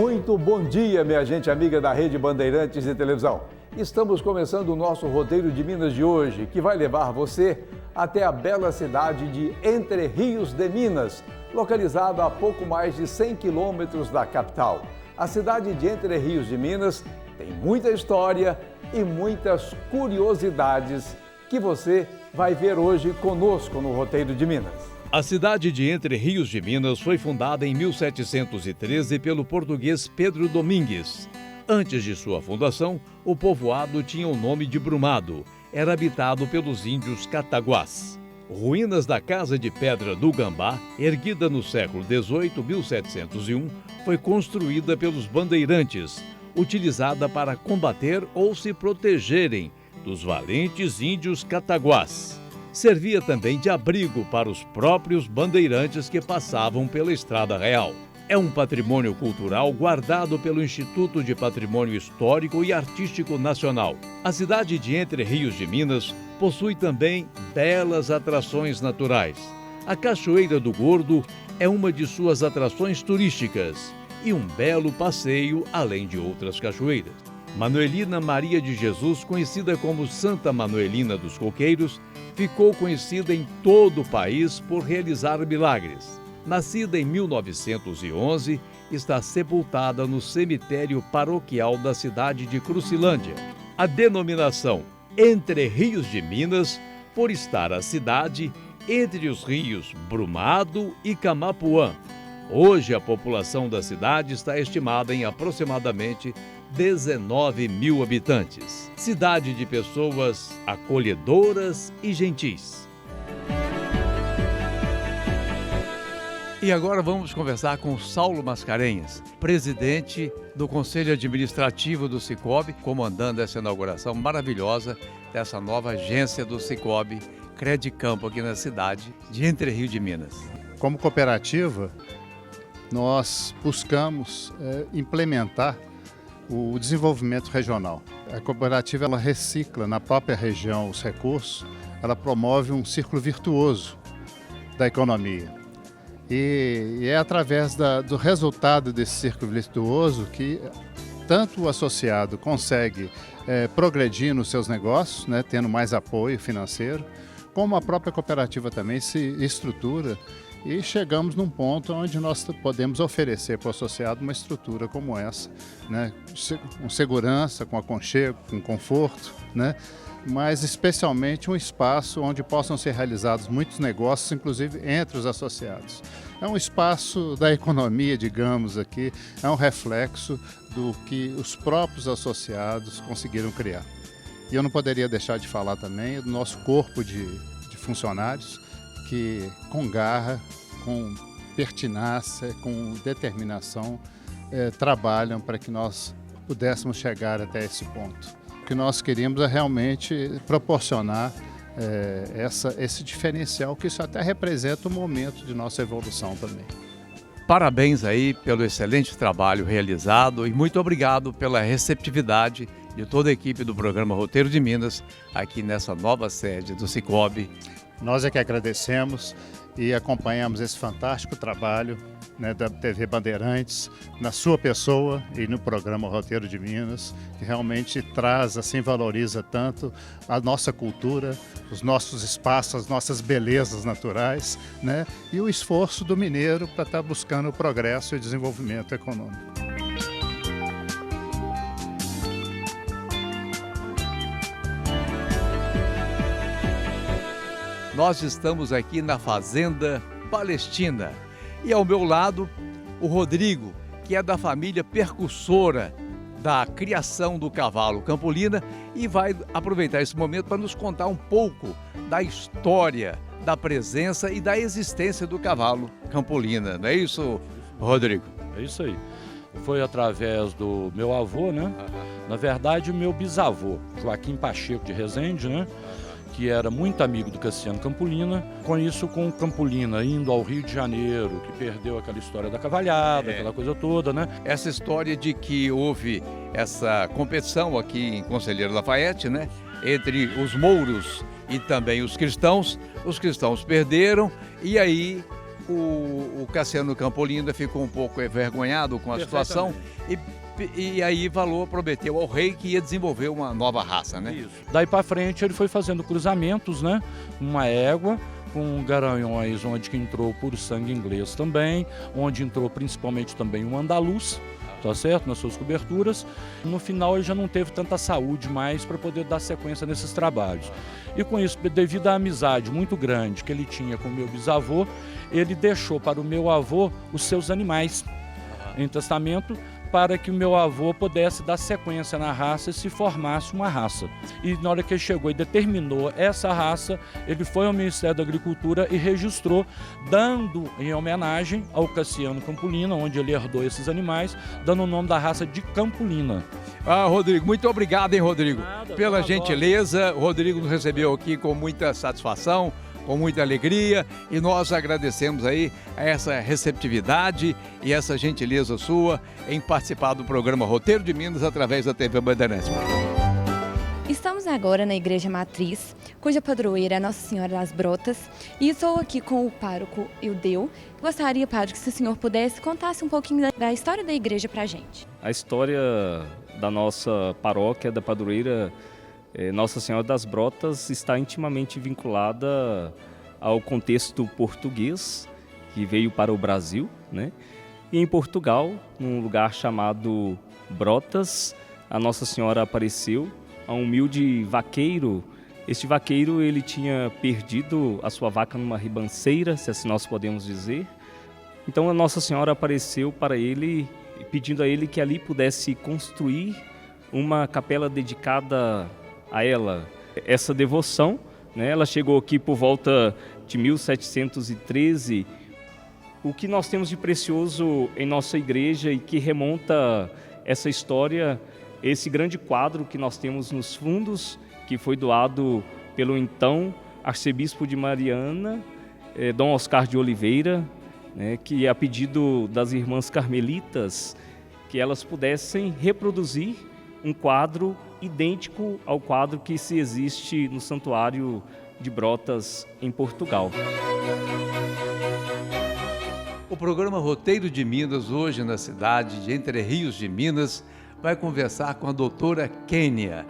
Muito bom dia, minha gente amiga da Rede Bandeirantes de Televisão. Estamos começando o nosso roteiro de Minas de hoje, que vai levar você até a bela cidade de Entre Rios de Minas, localizada a pouco mais de 100 quilômetros da capital. A cidade de Entre Rios de Minas tem muita história e muitas curiosidades que você vai ver hoje conosco no roteiro de Minas. A cidade de Entre Rios de Minas foi fundada em 1713 pelo português Pedro Domingues. Antes de sua fundação, o povoado tinha o nome de Brumado. Era habitado pelos índios cataguás. Ruínas da Casa de Pedra do Gambá, erguida no século XVIII, 1701, foi construída pelos bandeirantes, utilizada para combater ou se protegerem dos valentes índios cataguás. Servia também de abrigo para os próprios bandeirantes que passavam pela Estrada Real. É um patrimônio cultural guardado pelo Instituto de Patrimônio Histórico e Artístico Nacional. A cidade de Entre Rios de Minas possui também belas atrações naturais. A Cachoeira do Gordo é uma de suas atrações turísticas e um belo passeio, além de outras cachoeiras. Manuelina Maria de Jesus, conhecida como Santa Manuelina dos Coqueiros, ficou conhecida em todo o país por realizar milagres. Nascida em 1911, está sepultada no cemitério paroquial da cidade de Crucilândia. A denominação Entre Rios de Minas, por estar a cidade entre os rios Brumado e Camapuã. Hoje, a população da cidade está estimada em aproximadamente 19 mil habitantes. Cidade de pessoas acolhedoras e gentis. E agora vamos conversar com Saulo Mascarenhas, presidente do Conselho Administrativo do Sicoob, comandando essa inauguração maravilhosa dessa nova agência do Sicoob Credicampo aqui na cidade de Entre Rios de Minas. Como cooperativa, nós buscamos implementar o desenvolvimento regional. A cooperativa ela recicla na própria região os recursos, ela promove um círculo virtuoso da economia. E é através do resultado desse círculo virtuoso que tanto o associado consegue progredir nos seus negócios, né, tendo mais apoio financeiro, como a própria cooperativa também se estrutura e chegamos num ponto onde nós podemos oferecer para o associado uma estrutura como essa, né, com segurança, com aconchego, com conforto, né, mas especialmente um espaço onde possam ser realizados muitos negócios, inclusive entre os associados. É um espaço da economia, digamos aqui, é um reflexo do que os próprios associados conseguiram criar. E eu não poderia deixar de falar também do nosso corpo de funcionários que com garra, com pertinácia, com determinação, trabalham para que nós pudéssemos chegar até esse ponto. O que nós queríamos é realmente proporcionar esse diferencial, que isso até representa um momento de nossa evolução também. Parabéns aí pelo excelente trabalho realizado e muito obrigado pela receptividade de toda a equipe do programa Roteiro de Minas aqui nessa nova sede do Sicoob. Nós é que agradecemos e acompanhamos esse fantástico trabalho, né, da TV Bandeirantes, na sua pessoa e no programa Roteiro de Minas, que realmente traz, assim, valoriza tanto a nossa cultura, os nossos espaços, as nossas belezas naturais, né, e o esforço do mineiro para estar buscando o progresso e o desenvolvimento econômico. Nós estamos aqui na Fazenda Palestina e ao meu lado o Rodrigo, que é da família percussora da criação do cavalo Campolina e vai aproveitar esse momento para nos contar um pouco da história, da presença e da existência do cavalo Campolina. Não é isso, Rodrigo? É isso aí. Foi através do meu avô, né? Na verdade, o meu bisavô, Joaquim Pacheco de Resende, né? Que era muito amigo do Cassiano Campolina. Com isso, com o Campolina indo ao Rio de Janeiro, que perdeu aquela história da cavalhada, aquela coisa toda, né? Essa história de que houve essa competição aqui em Conselheiro Lafayette, né? Entre os mouros e também os cristãos perderam e aí o Cassiano Campolino ficou um pouco envergonhado com a situação e aí prometeu ao rei que ia desenvolver uma nova raça, né? Isso. Daí para frente ele foi fazendo cruzamentos, né? Uma égua com garanhões, onde que entrou puro sangue inglês também, onde entrou principalmente também um andaluz, tá certo? Nas suas coberturas. No final ele já não teve tanta saúde mais para poder dar sequência nesses trabalhos. E com isso, devido à amizade muito grande que ele tinha com o meu bisavô, ele deixou para o meu avô os seus animais em testamento, para que o meu avô pudesse dar sequência na raça e se formasse uma raça. E na hora que ele chegou e determinou essa raça, ele foi ao Ministério da Agricultura e registrou, dando em homenagem ao Cassiano Campolina, onde ele herdou esses animais, dando o nome da raça de Campolina. Rodrigo, muito obrigado, hein, Rodrigo, Nada, pela gentileza. O Rodrigo nos recebeu aqui com muita satisfação, com muita alegria, e nós agradecemos aí essa receptividade e essa gentileza sua em participar do programa Roteiro de Minas através da TV Bandeirantes. Estamos agora na Igreja Matriz, cuja padroeira é Nossa Senhora das Brotas, e estou aqui com o pároco Ildeu. Gostaria, padre, que se o senhor pudesse contasse um pouquinho da história da igreja para a gente. A história da nossa paróquia, da padroeira Nossa Senhora das Brotas, está intimamente vinculada ao contexto português, que veio para o Brasil, né? E em Portugal, num lugar chamado Brotas, a Nossa Senhora apareceu a um humilde vaqueiro. Este vaqueiro, ele tinha perdido a sua vaca numa ribanceira, se assim nós podemos dizer. Então a Nossa Senhora apareceu para ele, pedindo a ele que ali pudesse construir uma capela dedicada a ela. Essa devoção, né, ela chegou aqui por volta de 1713. O que nós temos de precioso em nossa igreja e que remonta essa história, esse grande quadro que nós temos nos fundos, que foi doado pelo então arcebispo de Mariana, Dom Oscar de Oliveira, né, que a pedido das irmãs carmelitas, que elas pudessem reproduzir um quadro idêntico ao quadro que se existe no Santuário de Brotas, em Portugal. O programa Roteiro de Minas, hoje na cidade de Entre Rios de Minas, vai conversar com a doutora Kênia.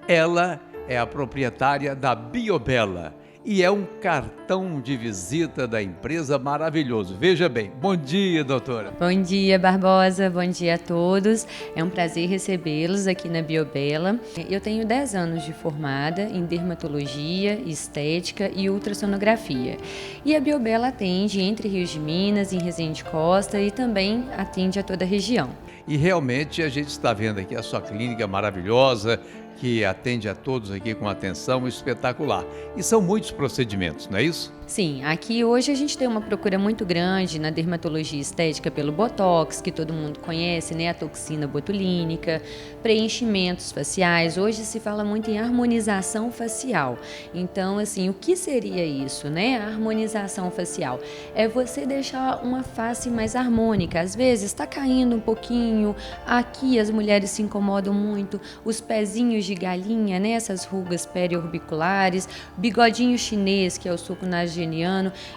Ela é a proprietária da Biobela e é um cartão de visita da empresa maravilhoso. Veja bem. Bom dia, doutora. Bom dia, Barbosa. Bom dia a todos. É um prazer recebê-los aqui na Biobela. Eu tenho 10 anos de formada em dermatologia, estética e ultrassonografia. E a Biobela atende Entre Rios de Minas, em Resende Costa, e também atende a toda a região. E realmente a gente está vendo aqui a sua clínica maravilhosa, que atende a todos aqui com atenção espetacular. E são muitos procedimentos, não é isso? Sim, aqui hoje a gente tem uma procura muito grande na dermatologia estética pelo Botox, que todo mundo conhece, né? A toxina botulínica, preenchimentos faciais. Hoje se fala muito em harmonização facial. Então, assim, o que seria isso, né? A harmonização facial é você deixar uma face mais harmônica. Às vezes está caindo um pouquinho, aqui as mulheres se incomodam muito, os pezinhos de galinha, né? Essas rugas periorbiculares, bigodinho chinês, que é o suco nasogeniano.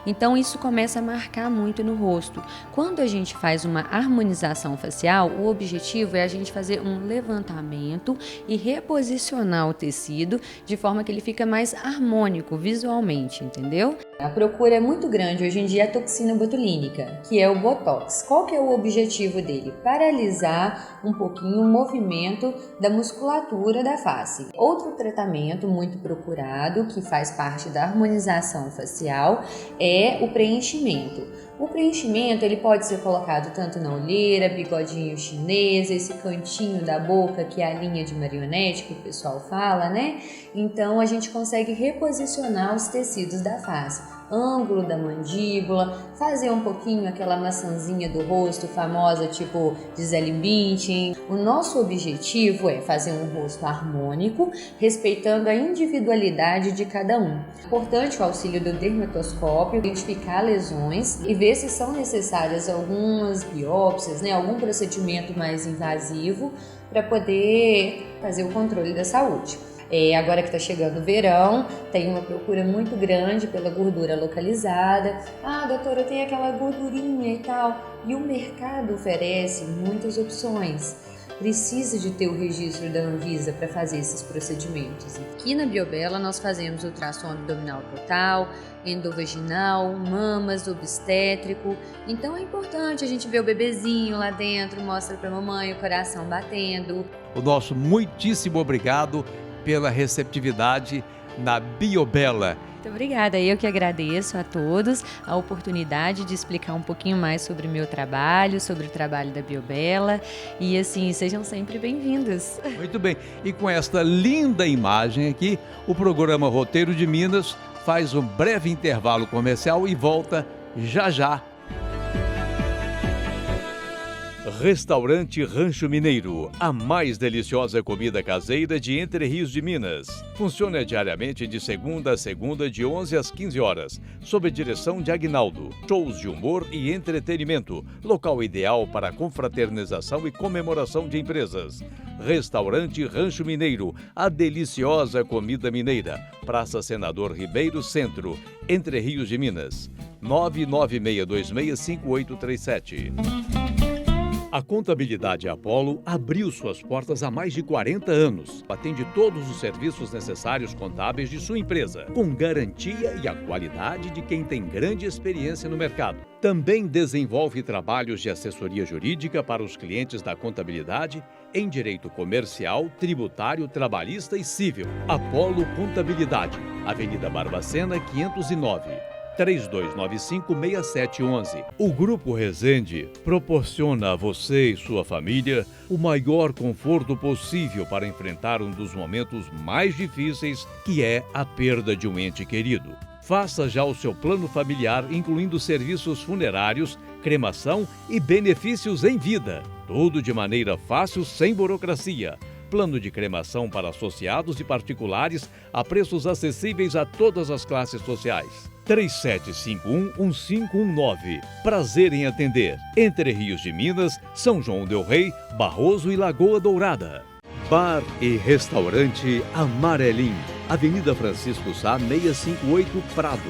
Então isso começa a marcar muito no rosto. Quando a gente faz uma harmonização facial, o objetivo é a gente fazer um levantamento e reposicionar o tecido de forma que ele fica mais harmônico visualmente, entendeu? A procura é muito grande hoje em dia a toxina botulínica, que é o Botox. Qual que é o objetivo dele? Paralisar um pouquinho o movimento da musculatura da face. Outro tratamento muito procurado, que faz parte da harmonização facial, é o preenchimento. O preenchimento ele pode ser colocado tanto na olheira, bigodinho chinês, esse cantinho da boca que é a linha de marionete que o pessoal fala, né? Então a gente consegue reposicionar os tecidos da face, ângulo da mandíbula, fazer um pouquinho aquela maçãzinha do rosto famosa tipo Gisele Bündchen. O nosso objetivo é fazer um rosto harmônico, respeitando a individualidade de cada um. Importante o auxílio do dermatoscópio, identificar lesões e ver se são necessárias algumas biópsias, né, algum procedimento mais invasivo para poder fazer o controle da saúde. Agora que está chegando o verão, tem uma procura muito grande pela gordura localizada. Ah, doutora, tem aquela gordurinha e tal. E o mercado oferece muitas opções. Precisa de ter o registro da Anvisa para fazer esses procedimentos. Aqui na Biobella nós fazemos ultrassom abdominal total, endovaginal, mamas, obstétrico. Então é importante a gente ver o bebezinho lá dentro, mostra para a mamãe o coração batendo. O nosso muitíssimo obrigado pela receptividade na Biobella. Muito obrigada, eu que agradeço a todos a oportunidade de explicar um pouquinho mais sobre o meu trabalho, sobre o trabalho da Biobella e assim, sejam sempre bem-vindos. Muito bem, e com esta linda imagem aqui, o programa Roteiro de Minas faz um breve intervalo comercial e volta já já. Restaurante Rancho Mineiro, a mais deliciosa comida caseira de Entre Rios de Minas. Funciona diariamente de segunda a segunda, de 11 às 15 horas, sob a direção de Agnaldo. Shows de humor e entretenimento, local ideal para confraternização e comemoração de empresas. Restaurante Rancho Mineiro, a deliciosa comida mineira. Praça Senador Ribeiro Centro, Entre Rios de Minas. 996265837. A Contabilidade Apollo abriu suas portas há mais de 40 anos. Atende todos os serviços necessários contábeis de sua empresa, com garantia e a qualidade de quem tem grande experiência no mercado. Também desenvolve trabalhos de assessoria jurídica para os clientes da contabilidade em direito comercial, tributário, trabalhista e civil. Apollo Contabilidade, Avenida Barbacena, 509. 3295-6711. O Grupo Resende proporciona a você e sua família o maior conforto possível para enfrentar um dos momentos mais difíceis, que é a perda de um ente querido. Faça já o seu plano familiar, incluindo serviços funerários, cremação e benefícios em vida. Tudo de maneira fácil, sem burocracia. Plano de cremação para associados e particulares a preços acessíveis a todas as classes sociais. 3751-1519. Prazer em atender. Entre Rios de Minas, São João del Rei, Barroso e Lagoa Dourada. Bar e Restaurante Amarelim, Avenida Francisco Sá, 658 Prado.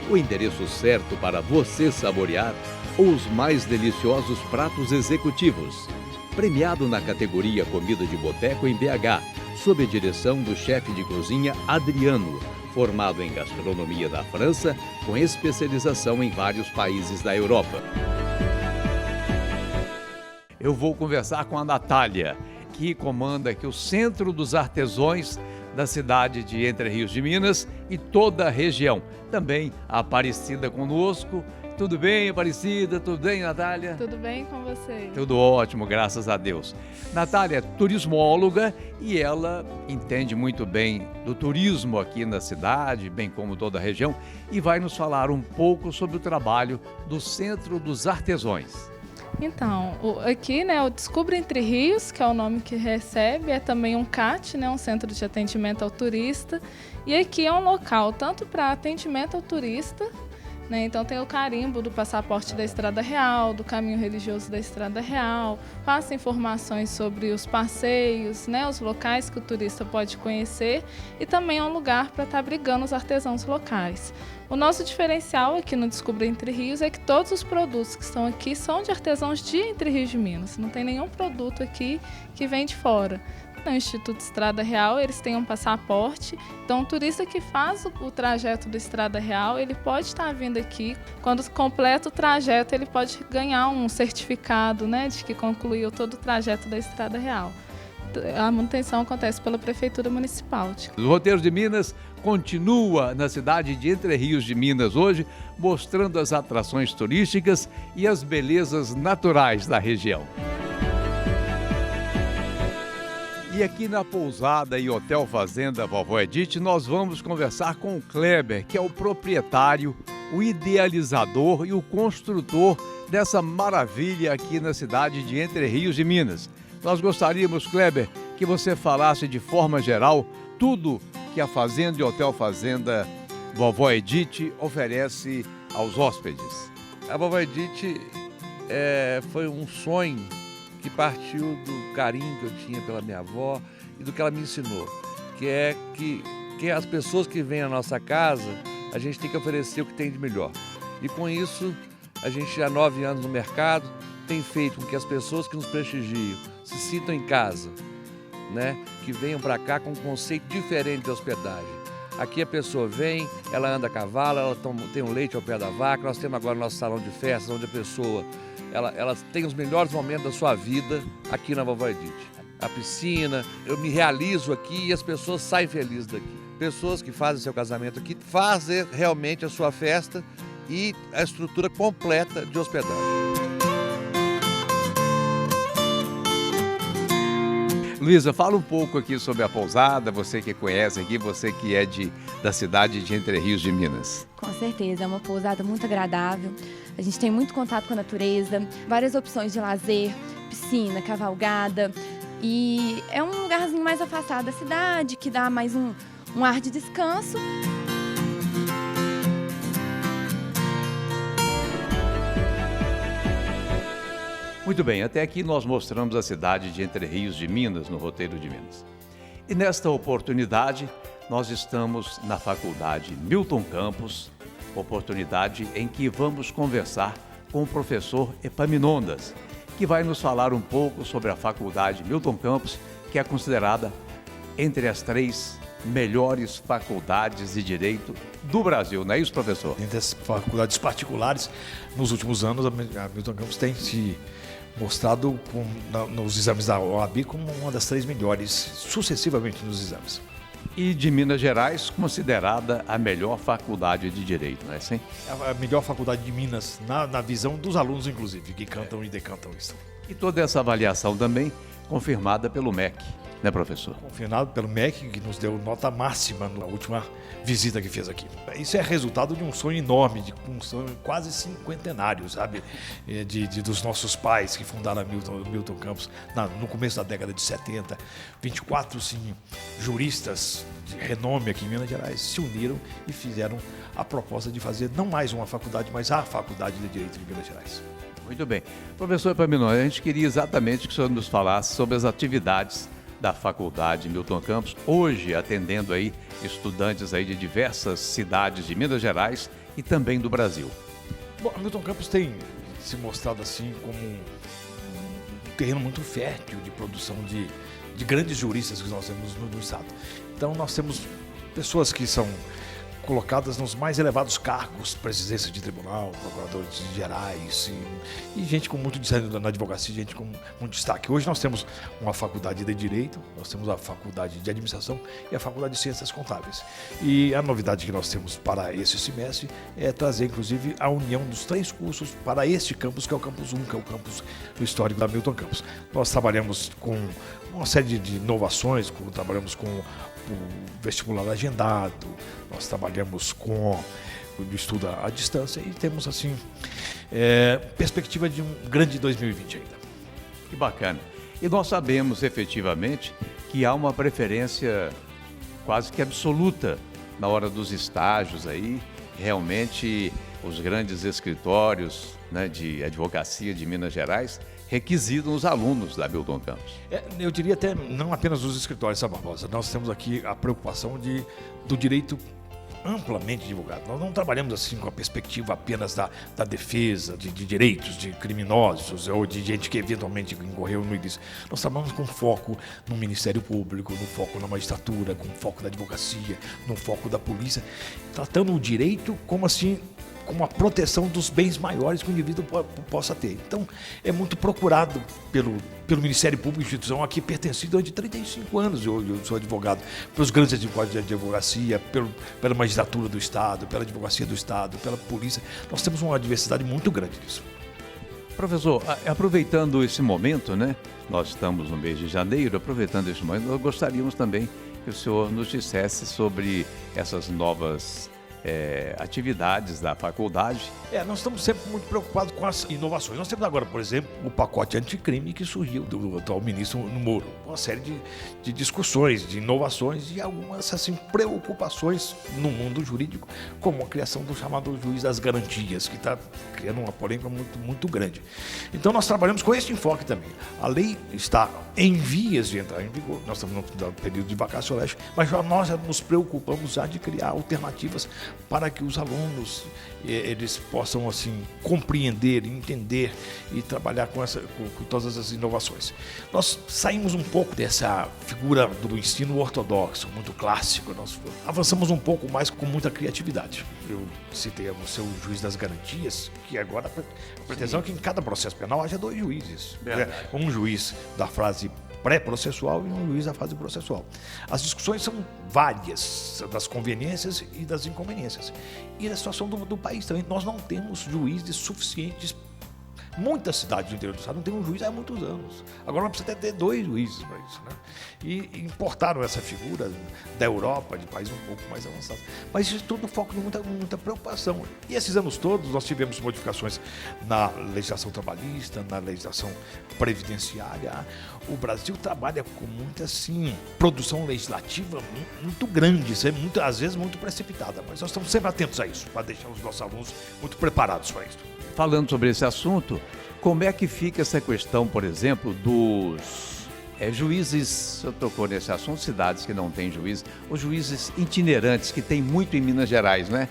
O endereço certo para você saborear os mais deliciosos pratos executivos. Premiado na categoria Comida de Boteco em BH, sob a direção do chefe de cozinha Adriano, formado em gastronomia da França, com especialização em vários países da Europa. Eu vou conversar com a Natália, que comanda aqui o Centro dos Artesãos da cidade de Entre Rios de Minas e toda a região. Também a Aparecida conosco. Tudo bem, Aparecida? Tudo bem, Natália? Tudo bem com você? Tudo ótimo, graças a Deus. Natália é turismóloga e ela entende muito bem do turismo aqui na cidade, bem como toda a região, e vai nos falar um pouco sobre o trabalho do Centro dos Artesãos. Então, aqui, né, o Descubra Entre Rios, que é o nome que recebe, é também um CAT, né, um Centro de Atendimento ao Turista, e aqui é um local tanto para atendimento ao turista, né? Então tem o carimbo do passaporte da Estrada Real, do caminho religioso da Estrada Real, passa informações sobre os passeios, né, os locais que o turista pode conhecer e também é um lugar para estar abrigando os artesãos locais. O nosso diferencial aqui no Descubra Entre Rios é que todos os produtos que estão aqui são de artesãos de Entre Rios de Minas, não tem nenhum produto aqui que vem de fora. No Instituto Estrada Real, eles têm um passaporte, então o turista que faz o trajeto do Estrada Real, ele pode estar vindo aqui, quando completa o trajeto, ele pode ganhar um certificado, né, de que concluiu todo o trajeto da Estrada Real. A manutenção acontece pela Prefeitura Municipal. O Roteiro de Minas continua na cidade de Entre Rios de Minas hoje, mostrando as atrações turísticas e as belezas naturais da região. E aqui na pousada e Hotel Fazenda Vovó Edith, nós vamos conversar com o Kleber, que é o proprietário, o idealizador e o construtor dessa maravilha aqui na cidade de Entre Rios de Minas. Nós gostaríamos, Kleber, que você falasse de forma geral tudo que a Fazenda e Hotel Fazenda Vovó Edith oferece aos hóspedes. A Vovó Edith foi um sonho que partiu do carinho que eu tinha pela minha avó e do que ela me ensinou. que é que as pessoas que vêm à nossa casa, a gente tem que oferecer o que tem de melhor. E com isso, a gente há 9 anos no mercado tem feito com que as pessoas que nos prestigiam se sintam em casa, né? Que venham para cá com um conceito diferente de hospedagem. Aqui a pessoa vem, ela anda a cavalo, ela tem um leite ao pé da vaca. Nós temos agora o nosso salão de festas, onde a pessoa ela tem os melhores momentos da sua vida aqui na Vovó Edith. A piscina, eu me realizo aqui e as pessoas saem felizes daqui. Pessoas que fazem seu casamento aqui fazem realmente a sua festa e a estrutura completa de hospedagem. Luísa, fala um pouco aqui sobre a pousada, você que conhece aqui, você que é da cidade de Entre Rios de Minas. Com certeza, é uma pousada muito agradável. A gente tem muito contato com a natureza, várias opções de lazer, piscina, cavalgada. E é um lugarzinho mais afastado da cidade, que dá mais um ar de descanso. Muito bem, até aqui nós mostramos a cidade de Entre Rios de Minas, no roteiro de Minas. E nesta oportunidade, nós estamos na Faculdade Milton Campos, oportunidade em que vamos conversar com o professor Epaminondas, que vai nos falar um pouco sobre a Faculdade Milton Campos, que é considerada entre as 3 melhores faculdades de Direito do Brasil, não é isso, professor? Entre as faculdades particulares, nos últimos anos, a Milton Campos tem se mostrado nos exames da OAB como uma das 3 melhores, sucessivamente nos exames. E de Minas Gerais, considerada a melhor faculdade de Direito, não é assim? A melhor faculdade de Minas, na visão dos alunos, inclusive, que cantam e decantam isso. E toda essa avaliação também confirmada pelo MEC, né, professor? Confirmado pelo MEC, que nos deu nota máxima na última visita que fez aqui. Isso é resultado de um sonho enorme, de um sonho quase cinquentenário, sabe? Dos nossos pais que fundaram a Milton Campos no começo da década de 70. 24, sim, juristas de renome aqui em Minas Gerais se uniram e fizeram a proposta de fazer não mais uma faculdade, mas a Faculdade de Direito de Minas Gerais. Muito bem. Professor Epaminondas, a gente queria exatamente que o senhor nos falasse sobre as atividades da Faculdade Milton Campos, hoje atendendo aí estudantes aí de diversas cidades de Minas Gerais e também do Brasil. Bom, a Milton Campos tem se mostrado assim como um terreno muito fértil de produção de grandes juristas que nós temos no estado. Então nós temos pessoas que são colocadas nos mais elevados cargos, presidência de tribunal, procuradores gerais e gente com muito destaque na advocacia, gente com muito destaque. Hoje nós temos uma faculdade de Direito, nós temos a faculdade de Administração e a faculdade de Ciências Contábeis. E a novidade que nós temos para esse semestre é trazer, inclusive, a união dos 3 cursos para este campus, que é o Campus 1, que é o campus histórico da Milton Campos. Nós trabalhamos com uma série de inovações, trabalhamos com o vestibular agendado, nós trabalhamos com o estudo à distância e temos, assim, perspectiva de um grande 2020 ainda. Que bacana. E nós sabemos, efetivamente, que há uma preferência quase que absoluta na hora dos estágios aí. Realmente, os grandes escritórios, né, de advocacia de Minas Gerais requisitam os alunos da Milton Campos. Eu diria até não apenas os escritórios, sabe, Barbosa? Nós temos aqui a preocupação do direito amplamente divulgado. Nós não trabalhamos assim com a perspectiva apenas da defesa de direitos de criminosos ou de gente que eventualmente incorreu no ilícito. Nós trabalhamos com foco no Ministério Público, no foco na magistratura, com foco da advocacia, no foco da polícia, tratando o direito como assim, como a proteção dos bens maiores que o indivíduo possa ter. Então, é muito procurado pelo Ministério Público, instituição aqui pertencida há de 35 anos, eu sou advogado, pelos grandes advogados de advocacia, pela magistratura do Estado, pela advocacia do Estado, pela polícia. Nós temos uma diversidade muito grande nisso. Professor, aproveitando esse momento, né? Nós estamos no mês de janeiro, aproveitando esse momento, nós gostaríamos também que o senhor nos dissesse sobre essas novas atividades da faculdade. Nós estamos sempre muito preocupados com as inovações. Nós temos agora, por exemplo, o pacote anticrime que surgiu do atual ministro Moro. Uma série de discussões, de inovações e algumas assim, preocupações no mundo jurídico, como a criação do chamado juiz das garantias, que está criando uma polêmica muito, muito grande. Então nós trabalhamos com esse enfoque também. A lei está em vias de entrar em vigor, nós estamos no período de vacácio legis, mas nós já nos preocupamos já de criar alternativas para que os alunos eles possam assim compreender, entender e trabalhar com todas as inovações. Nós saímos um pouco dessa figura do ensino ortodoxo, muito clássico, nós avançamos um pouco mais com muita criatividade. Eu citei o seu juiz das garantias, que agora a pretensão é que em cada processo penal haja 2 juízes. Um juiz da fase pré-processual e um juiz da fase processual. As discussões são várias, das conveniências e das inconveniências. E a situação do país também, nós não temos juízes suficientes. Muitas cidades do interior do estado não tem um juiz há muitos anos. Agora nós precisamos ter 2 juízes para isso, né? E importaram essa figura da Europa, de países um pouco mais avançados. Mas isso tudo foco de muita preocupação. E esses anos todos nós tivemos modificações na legislação trabalhista, na legislação previdenciária. O Brasil trabalha com muita, assim, produção legislativa muito grande, às vezes muito precipitada. Mas nós estamos sempre atentos a isso, para deixar os nossos alunos muito preparados para isso. Falando sobre esse assunto, como é que fica essa questão, por exemplo, dos juízes, eu tocou nesse assunto, cidades que não têm juízes, os juízes itinerantes, que tem muito em Minas Gerais, né?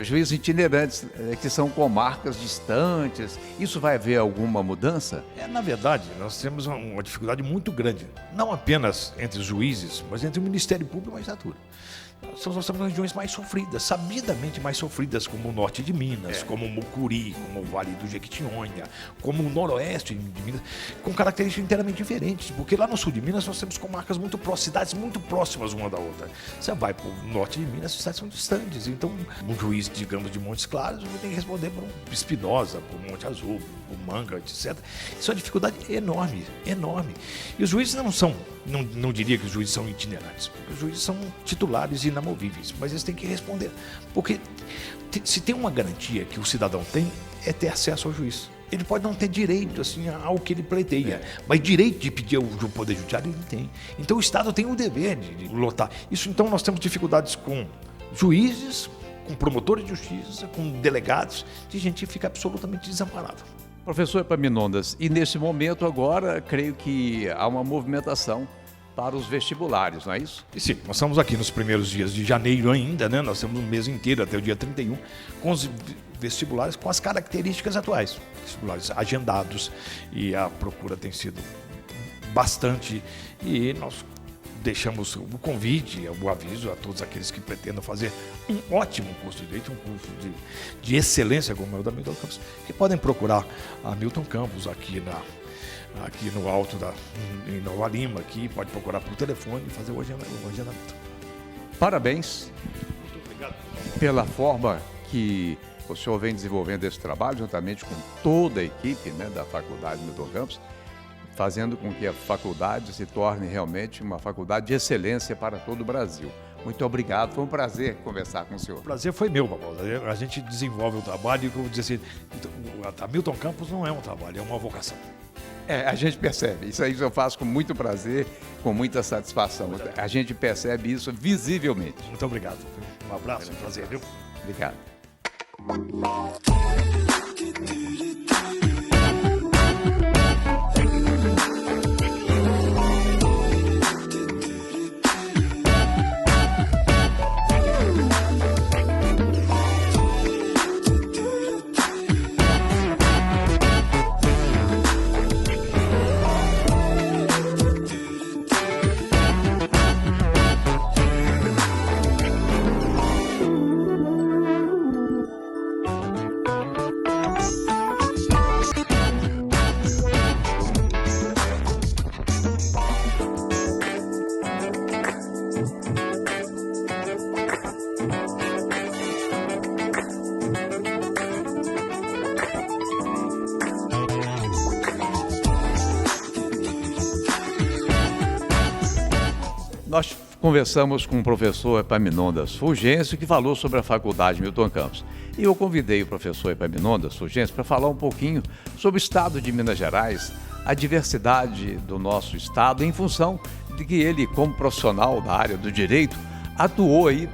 Juízes itinerantes, que são comarcas distantes, isso vai haver alguma mudança? Na verdade, nós temos uma dificuldade muito grande, não apenas entre os juízes, mas entre o Ministério Público e a magistratura. Nós temos regiões mais sofridas, sabidamente mais sofridas, como o norte de Minas, como o Mucuri, como o Vale do Jequitinhonha, como o noroeste de Minas, com características inteiramente diferentes, porque lá no sul de Minas nós temos comarcas muito próximas, cidades muito próximas uma da outra. Você vai para o norte de Minas, as cidades são distantes, então um juiz, digamos, de Montes Claros tem que responder por Espinosa, por Monte Azul, por Manga, etc. Isso é uma dificuldade enorme, enorme. E os juízes não diria que os juízes são itinerantes, porque os juízes são titulares e inamovíveis, mas eles têm que responder, porque se tem uma garantia que o cidadão tem, é ter acesso ao juiz. Ele pode não ter direito assim, ao que ele pleiteia, mas direito de pedir ao Poder Judiciário ele tem. Então o Estado tem o dever de lotar. Isso, então, nós temos dificuldades com juízes, com promotores de justiça, com delegados, de gente que fica absolutamente desamparada. Professor Epaminondas, e nesse momento agora, creio que há uma movimentação para os vestibulares, não é isso? E sim, nós estamos aqui nos primeiros dias de janeiro ainda, né? Nós temos um mês inteiro, até o dia 31, com os vestibulares com as características atuais. Vestibulares agendados e a procura tem sido bastante, e nós deixamos o convite, o aviso a todos aqueles que pretendam fazer um ótimo curso de Direito, um curso de excelência como é o da Milton Campos, que podem procurar a Milton Campos aqui no alto em Nova Lima, aqui, pode procurar por telefone e fazer o agendamento. Parabéns. Muito obrigado. Pela forma que o senhor vem desenvolvendo esse trabalho, juntamente com toda a equipe, né, da Faculdade Milton Campos, fazendo com que a faculdade se torne realmente uma faculdade de excelência para todo o Brasil. Muito obrigado, foi um prazer conversar com o senhor. O prazer foi meu, Barbosa. A gente desenvolve o trabalho e, como dizer assim, a Milton Campos não é um trabalho, é uma vocação. A gente percebe. Isso aí eu faço com muito prazer, com muita satisfação. A gente percebe isso visivelmente. Muito obrigado. Um abraço, um prazer, viu? Obrigado. Nós conversamos com o professor Epaminondas Fulgêncio, que falou sobre a Faculdade Milton Campos. E eu convidei o professor Epaminondas Fulgêncio para falar um pouquinho sobre o estado de Minas Gerais, a diversidade do nosso estado, em função de que ele, como profissional da área do direito, atuou aí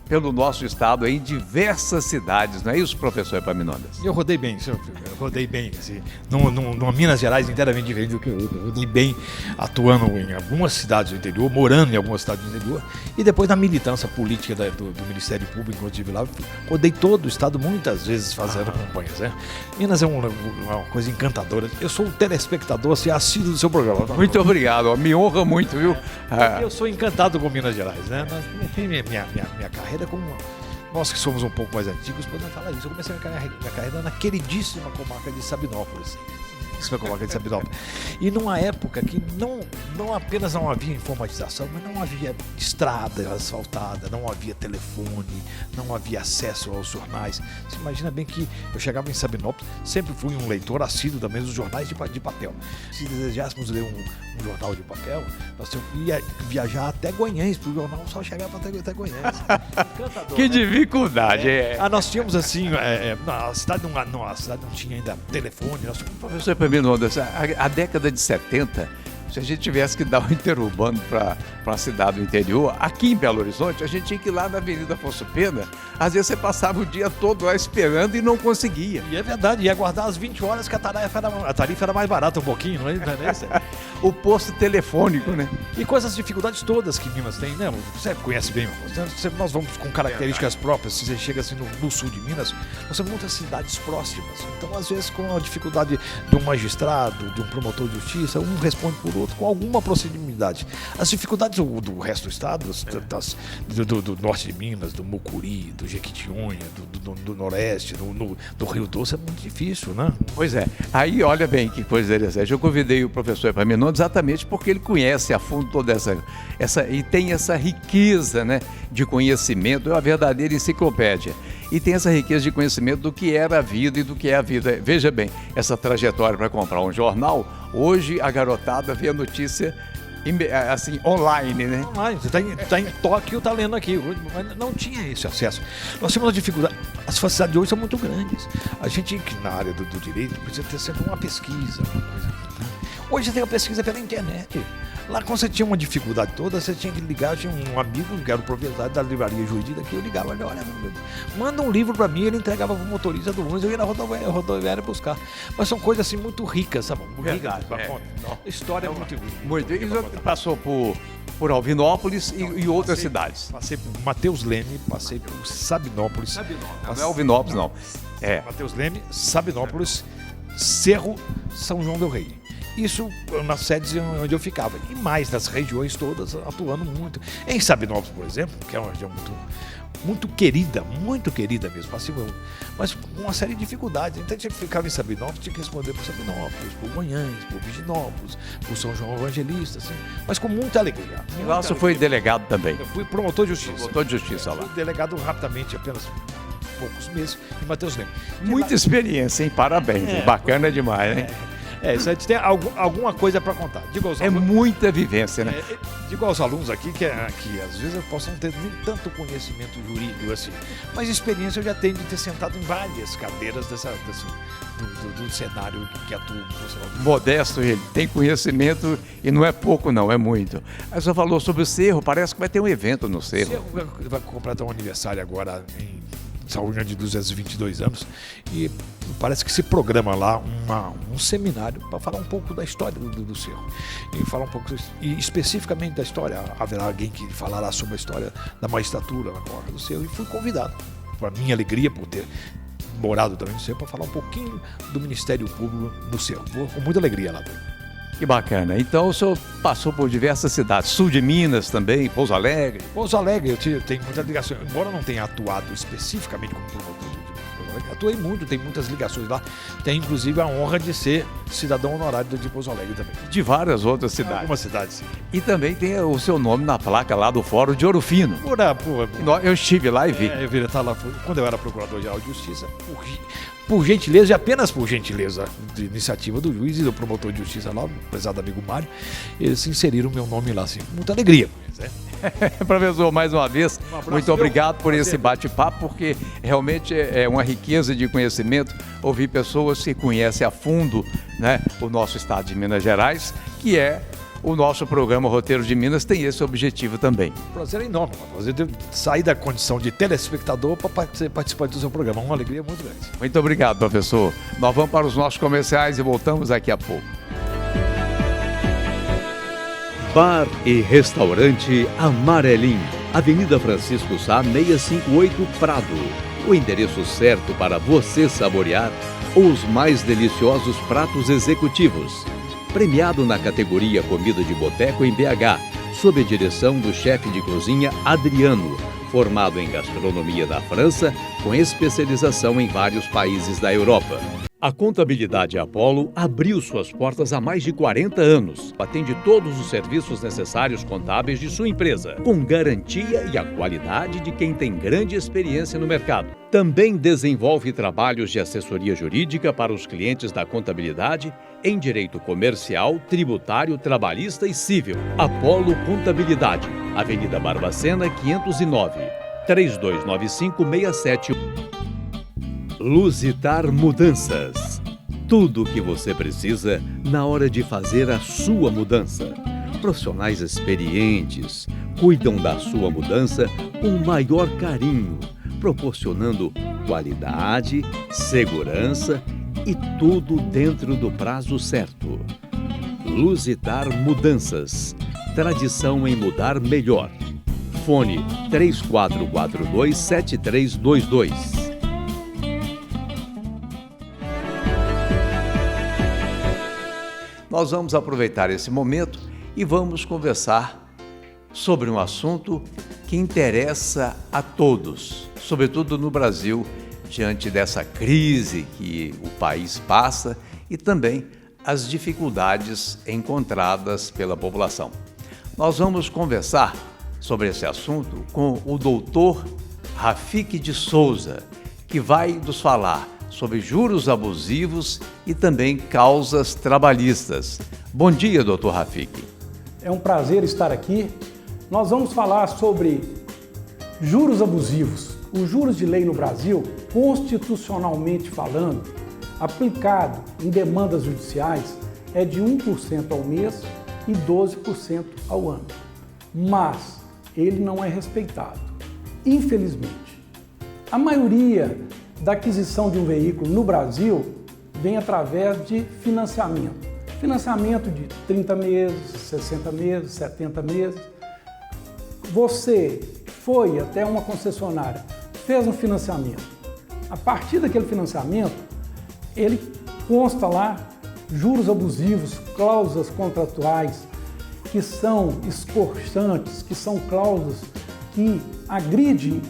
pelo nosso estado em diversas cidades, não é isso, professor Epaminondas? Eu rodei bem, assim, numa Minas Gerais inteiramente diferente do que eu rodei bem, atuando em algumas cidades do interior, morando em algumas cidades do interior, e depois na militância política do Ministério Público, quando eu estive lá, rodei todo o estado muitas vezes fazendo campanhas, né? Minas é uma coisa encantadora. Eu sou um telespectador assim, assíduo do seu programa. Muito obrigado, me honra muito, viu? Eu sou encantado com Minas Gerais, né? Minha carreira como nós que somos um pouco mais antigos podemos falar isso. Eu comecei minha carreira na queridíssima comarca de Sabinópolis. E numa época que não apenas não havia informatização, mas não havia estrada asfaltada, não havia telefone, não havia acesso aos jornais. Você imagina bem que eu chegava em Sabinópolis, sempre fui um leitor assíduo também dos jornais de papel. Se desejássemos ler um jornal de papel, nós ia viajar até Goiânia, porque o jornal só chegava até Goiânia. Que dificuldade! Nós tínhamos assim, a cidade não tinha ainda telefone. Nós tínhamos... Professor Epaminondas, a década de 70, se a gente tivesse que dar um interurbano para a cidade do interior, aqui em Belo Horizonte, a gente tinha que ir lá na Avenida Afonso Pena. Às vezes você passava o dia todo lá esperando e não conseguia. E é verdade, ia aguardar as 20 horas que a tarifa era mais barata um pouquinho, não é isso? O posto telefônico, né? E com essas dificuldades todas que Minas tem, né? Você conhece bem, nós vamos com características próprias. Se você chega assim no sul de Minas, nós temos muitas cidades próximas. Então, às vezes, com a dificuldade de um magistrado, de um promotor de justiça, um responde por outro, com alguma proximidade. As dificuldades do resto do estado, do norte de Minas, do Mucuri, do Jequitinhonha, do Noroeste, do Rio Doce, é muito difícil, né? Pois é. Aí, olha bem que coisa interessante. Eu convidei o professor Epaminondas exatamente porque ele conhece a fundo toda essa e tem essa riqueza, né, de conhecimento, é uma verdadeira enciclopédia. E tem essa riqueza de conhecimento do que era a vida e do que é a vida. Veja bem, essa trajetória para comprar um jornal, hoje a garotada vê a notícia assim, online, né? Online, você está em Tóquio, está lendo aqui, mas não tinha esse acesso. Nós temos uma dificuldade, as facilidades de hoje são muito grandes. A gente, que na área do direito, precisa ter sempre uma pesquisa, uma coisa. Hoje você tem a pesquisa pela internet. Lá, quando você tinha uma dificuldade toda, você tinha que ligar. Tinha um amigo que era o proprietário da livraria jurídica, que eu ligava, olha, manda um livro para mim, ele entregava para o motorista do ônibus, eu ia na rodoviária buscar. Mas são coisas assim muito ricas, sabe? Verdade, história é muito rica. Muito. E você passou por Alvinópolis e outras cidades. Passei por Mateus Leme, passei por Sabinópolis. Não é Alvinópolis, não. Mateus Leme, Sabinópolis, Cerro, São João del Rei. Isso nas sedes onde eu ficava. E mais nas regiões todas, atuando muito. Em Sabinópolis, por exemplo, que é uma região muito querida mesmo, assim, mas com uma série de dificuldades. Então a gente ficava em Sabinópolis, tinha que responder por Sabinópolis, por Goiânia, por Virginópolis, por São João Evangelista, assim, mas com muita alegria. E lá você foi delegado também? Eu fui promotor de justiça. Promotor de justiça lá. Fui delegado rapidamente, apenas poucos meses, em Mateus Leme. Muita experiência, hein? Parabéns. Bacana demais, hein? Isso a gente tem alguma coisa para contar. Muita vivência, né? Digo aos alunos aqui que às vezes eu posso não ter nem tanto conhecimento jurídico assim, mas experiência eu já tenho de ter sentado em várias cadeiras do cenário que atua. Modesto ele, tem conhecimento e não é pouco não, é muito. Aí você falou sobre o Cerro, parece que vai ter um evento no Cerro. O Cerro vai completar um aniversário agora em Saúde de 222 anos e parece que se programa lá um seminário para falar um pouco da história do Cerro e falar um pouco e especificamente da história. Haverá alguém que falará sobre a história da magistratura na comarca do Cerro e fui convidado, para minha alegria por ter morado também no Cerro, para falar um pouquinho do Ministério Público no Cerro. Vou com muita alegria lá. Que bacana. Então o senhor passou por diversas cidades, sul de Minas também, Pouso Alegre. Pouso Alegre, eu tenho muita ligação, embora não tenha atuado especificamente como promotor de Pouso Alegre, atuei muito, tenho muitas ligações lá. Tenho inclusive a honra de ser cidadão honorário de Pouso Alegre também. De várias outras cidades. Algumas cidades, sim. E também tem o seu nome na placa lá do Fórum de Ouro Fino. Eu estive lá e vi. Eu vi estar lá quando eu era procurador-geral de justiça, por gentileza, e apenas por gentileza de iniciativa do juiz e do promotor de justiça lá, o prezado amigo Mário, eles inseriram meu nome lá, assim, muita alegria. Professor, mais uma vez, muito obrigado por esse bate-papo, porque realmente é uma riqueza de conhecimento ouvir pessoas que conhecem a fundo, né, o nosso estado de Minas Gerais, que é o nosso programa Roteiro de Minas, tem esse objetivo também. O prazer é enorme, prazer de sair da condição de telespectador para participar do seu programa, uma alegria muito grande. Muito obrigado, professor. Nós vamos para os nossos comerciais e voltamos daqui a pouco. Bar e Restaurante Amarelim, Avenida Francisco Sá, 658 Prado. O endereço certo para você saborear os mais deliciosos pratos executivos. Premiado na categoria Comida de Boteco em BH, sob a direção do chefe de cozinha Adriano, formado em gastronomia da França, com especialização em vários países da Europa. A Contabilidade Apollo abriu suas portas há mais de 40 anos. Atende todos os serviços necessários contábeis de sua empresa, com garantia e a qualidade de quem tem grande experiência no mercado. Também desenvolve trabalhos de assessoria jurídica para os clientes da contabilidade em direito comercial, tributário, trabalhista e civil. Apollo Contabilidade, Avenida Barbacena, 509, 3295-67. Luzitar Mudanças. Tudo o que você precisa na hora de fazer a sua mudança. Profissionais experientes cuidam da sua mudança com o maior carinho, proporcionando qualidade, segurança e tudo dentro do prazo certo. Luzitar Mudanças. Tradição em mudar melhor. Fone 3442-7322. Nós vamos aproveitar esse momento e vamos conversar sobre um assunto que interessa a todos, sobretudo no Brasil, diante dessa crise que o país passa e também as dificuldades encontradas pela população. Nós vamos conversar sobre esse assunto com o doutor Rafik de Souza, que vai nos falar sobre juros abusivos e também causas trabalhistas. Bom dia, doutor Rafik. É um prazer estar aqui. Nós vamos falar sobre juros abusivos. Os juros de lei no Brasil, constitucionalmente falando, aplicado em demandas judiciais, é de 1% ao mês e 12% ao ano. Mas ele não é respeitado, infelizmente. A maioria da aquisição de um veículo no Brasil vem através de financiamento. Financiamento de 30 meses, 60 meses, 70 meses. Você foi até uma concessionária, fez um financiamento. A partir daquele financiamento, ele consta lá juros abusivos, cláusulas contratuais que são escorchantes, que são cláusulas que agridem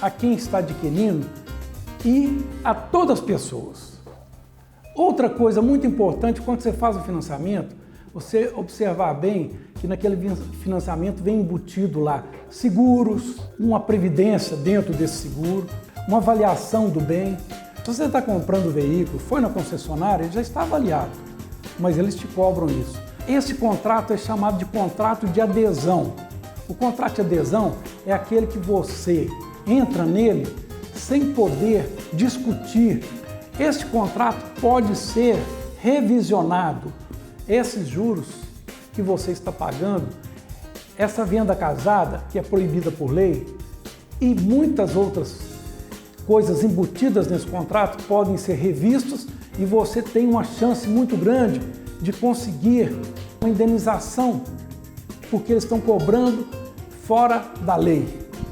a quem está adquirindo e a todas as pessoas. Outra coisa muito importante, quando você faz o financiamento, você observar bem que naquele financiamento vem embutido lá seguros, uma previdência dentro desse seguro, uma avaliação do bem. Se você está comprando o veículo, foi na concessionária, ele já está avaliado, mas eles te cobram isso. Esse contrato é chamado de contrato de adesão. O contrato de adesão é aquele que você entra nele sem poder discutir. Este contrato pode ser revisionado. Esses juros que você está pagando, essa venda casada, que é proibida por lei, e muitas outras coisas embutidas nesse contrato podem ser revistos e você tem uma chance muito grande de conseguir uma indenização, porque eles estão cobrando fora da lei.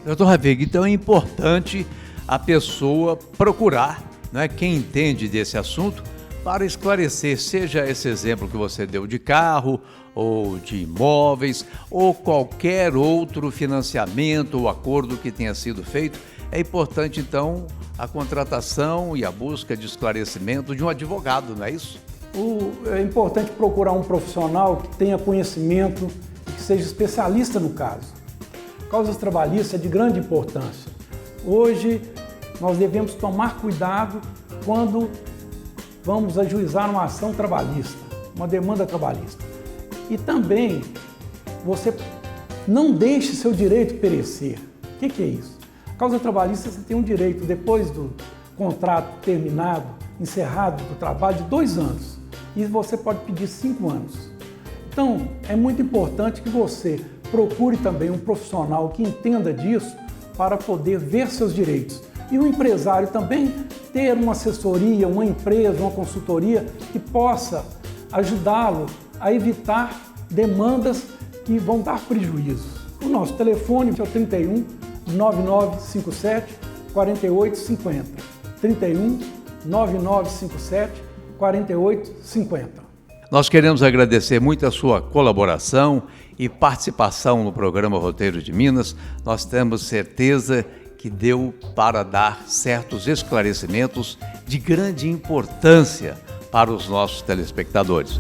Doutor Rafik, então é importante a pessoa procurar, né, quem entende desse assunto, para esclarecer, seja esse exemplo que você deu de carro, ou de imóveis, ou qualquer outro financiamento ou acordo que tenha sido feito. É importante, então, a contratação e a busca de esclarecimento de um advogado, não é isso? É importante procurar um profissional que tenha conhecimento e que seja especialista no caso. Causas trabalhistas é de grande importância. Hoje, nós devemos tomar cuidado quando vamos ajuizar uma ação trabalhista, uma demanda trabalhista. E também, você Não deixe seu direito perecer. O que é isso? A causa trabalhista, você tem um direito, depois do contrato terminado, encerrado do trabalho, de 2 anos. E você pode pedir 5 anos. Então, é muito importante que você procure também um profissional que entenda disso para poder ver seus direitos. E o empresário também ter uma assessoria, uma empresa, uma consultoria que possa ajudá-lo a evitar demandas que vão dar prejuízo. O nosso telefone é o 31 9957 4850. 31 9957 4850. Nós queremos agradecer muito a sua colaboração e participação no programa Roteiro de Minas. Nós temos certeza que deu para dar certos esclarecimentos de grande importância para os nossos telespectadores.